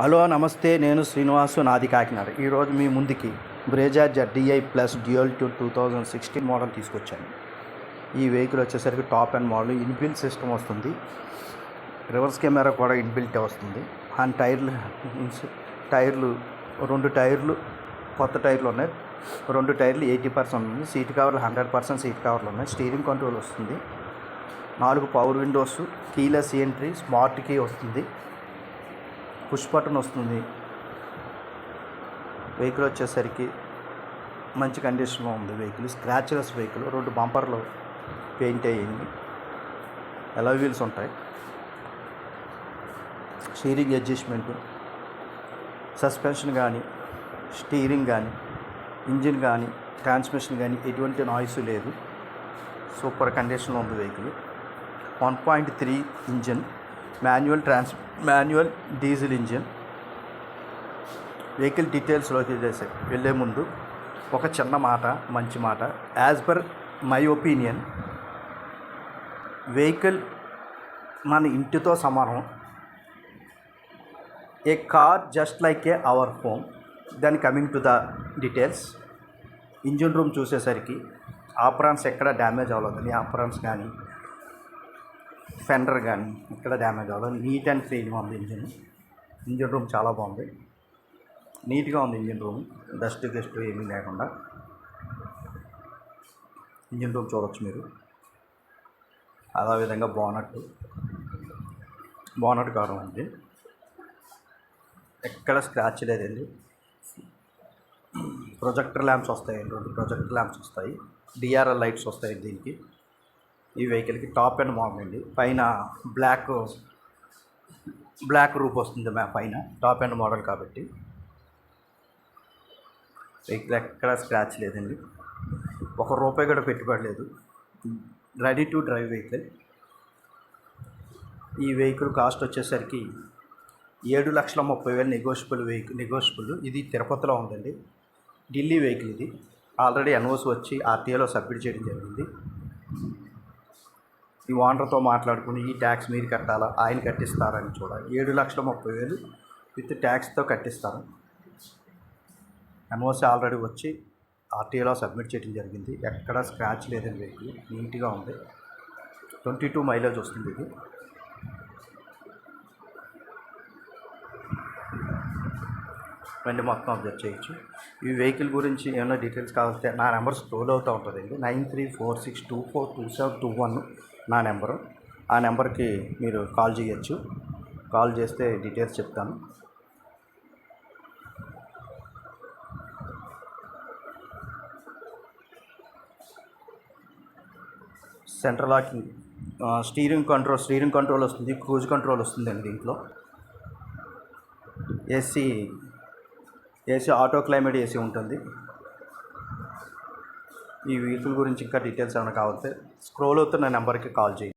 Hello నమస్తే, నేను శ్రీనివాసు, నాది కాకినాడ. ఈరోజు మీ ముందుకి Brezza ZDI plus dual 2016 model తీసుకొచ్చాను. ఈ వెహికల్ వచ్చేసరికి top and model inbuilt system వస్తుంది. రివర్స్ కెమెరా కూడా ఇన్బిల్ట్ వస్తుంది. అండ్ టైర్లు 2 టైర్లు కొత్త టైర్లు ఉన్నాయి. 2 టైర్లు 80% ఉంది. సీట్ కవర్లు 100% సీట్ కవర్లు ఉన్నాయి. స్టీరింగ్ కంట్రోల్ వస్తుంది. 4 power windows, keyless entry, smart key వస్తుంది. పుష్ బటన్ వస్తుంది. వెహికల్ వచ్చేసరికి మంచి కండిషన్లో ఉంది. Vehicle scratchless vehicle. 2 బంపర్లు పెయింట్ అయ్యింది. అలాయ్ వీల్స్ ఉంటాయి. స్టీరింగ్ అడ్జస్ట్మెంటు, సస్పెన్షన్ కానీ, స్టీరింగ్ కానీ, ఇంజిన్ కానీ, ట్రాన్స్మిషన్ కానీ ఎటువంటి నాయిస్ లేదు. సూపర్ కండిషన్లో ఉంది vehicle. 1.3 engine, manual diesel engine. Vehicle డీటెయిల్స్లోకి వెళ్ళే ముందు ఒక చిన్న మాట, మంచి మాట. As per my opinion, vehicle మన ఇంటితో సమానం. ఏ car just like a our home. Then coming to the details. Engine room చూసేసరికి ఆపరాన్స్ ఎక్కడ డ్యామేజ్ అవ్వలేదని, ఆపరాన్స్ కానీ ఫెండర్ కానీ ఇక్కడ డ్యామేజ్ అవ్వదు. నీట్ అండ్ క్లీన్గా ఉంది ఇంజిన్ రూమ్ చాలా బాగుంది. నీట్గా ఉంది ఇంజిన్ రూమ్. డస్ట్ ఏమీ లేకుండా ఇంజిన్ రూమ్ చూడవచ్చు మీరు. అదేవిధంగా బోనట్ కారం ఉంది. ఎక్కడ స్క్రాచ్ లేదండి. ప్రొజెక్టర్ ల్యాంప్స్ వస్తాయండి. 2 ప్రొజెక్టర్ ల్యాంప్స్ వస్తాయి. DRL లైట్స్ వస్తాయి దీనికి. ఈ వెహికల్కి టాప్ అండ్ మోడల్ అండి. పైన బ్లాక్ రూప్ వస్తుంది పైన, టాప్ అండ్ మోడల్ కాబట్టి. వెహికల్ ఎక్కడ స్క్రాచ్ లేదండి. ₹1 కూడా పెట్టుబడి లేదు. Ready to drive vehicle. ఈ వెహికల్ కాస్ట్ వచ్చేసరికి 7,30,000 నెగోషియబుల్. ఇది తిరుపతిలో ఉందండి. ఢిల్లీ వెహికల్ ఇది. ఆల్రెడీ NOC వచ్చి RTOలో సబ్మిట్ చేయడం జరిగింది. ఈ ఓనర్తో మాట్లాడుకుని ఈ ట్యాక్స్ మీరు కట్టాలా, ఆయన కట్టిస్తారని చూడాలి. 7,30,000 విత్ ట్యాక్స్తో కట్టిస్తారు. NOC ఆల్రెడీ వచ్చి RTOలో సబ్మిట్ చేయడం జరిగింది. ఎక్కడ స్క్రాచ్ లేదని వెహికల్ నీట్గా ఉంది. 22 మైలేజ్ వస్తుంది ఇది. బండి మొత్తం అబ్జర్వ్ చేయొచ్చు. ఈ వెహికల్ గురించి ఏమైనా డీటెయిల్స్ కావాలంటే నా నెంబర్ స్క్రోల్ అవుతూ ఉంటుందండి. 9346242721 నా నెంబరు. ఆ నెంబర్కి మీరు కాల్ చేయొచ్చు. కాల్ చేస్తే డీటెయిల్స్ చెప్తాను. సెంట్రల్ లాకింగ్, స్టీరింగ్ కంట్రోల్ వస్తుంది. క్రూజ్ కంట్రోల్ వస్తుందండి దీంట్లో. ఏసీ ఆటో క్లైమేట్ ఏసీ ఉంటుంది. ఈ వెహికల్ గురించి ఇంకా డీటెయిల్స్ ఏమైనా కావాలంటే స్క్రోల్ అవుతున్న నెంబర్కి కాల్ చేయండి.